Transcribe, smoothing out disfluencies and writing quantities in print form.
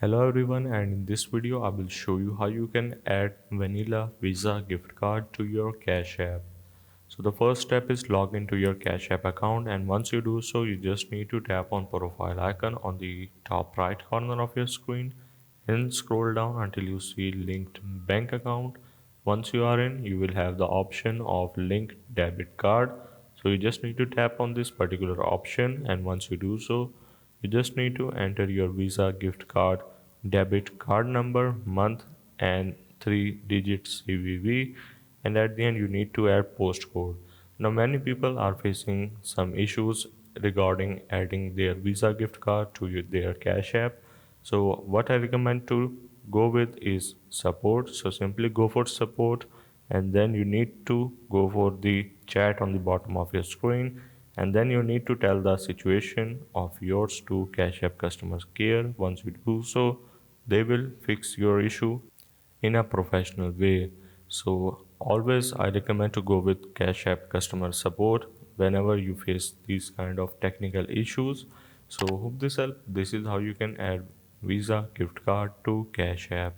Hello everyone, and in this video I will show you how you can add Vanilla Visa gift card to your Cash App. So the first step is log into your Cash App account, and once you do so you just need to tap on profile icon on the top right corner of your screen and scroll down until you see linked bank account. Once you are in, you will have the option of linked debit card. So you just need to tap on this particular option, and once you do so you just need to enter your Visa gift card debit card number, month, and 3 digit CVV, and at the end you need to add postcode. Now many people are facing some issues regarding adding their Visa gift card to their Cash App. So what I recommend to go with is support. So simply go for support, and then you need to go for the chat on the bottom of your screen, and then you need to tell the situation of yours to Cash App customer care. Once you do so, they will fix your issue in a professional way. So always I recommend to go with Cash App customer support whenever you face these kind of technical issues. So hope this help. This is how you can add Visa gift card to Cash App.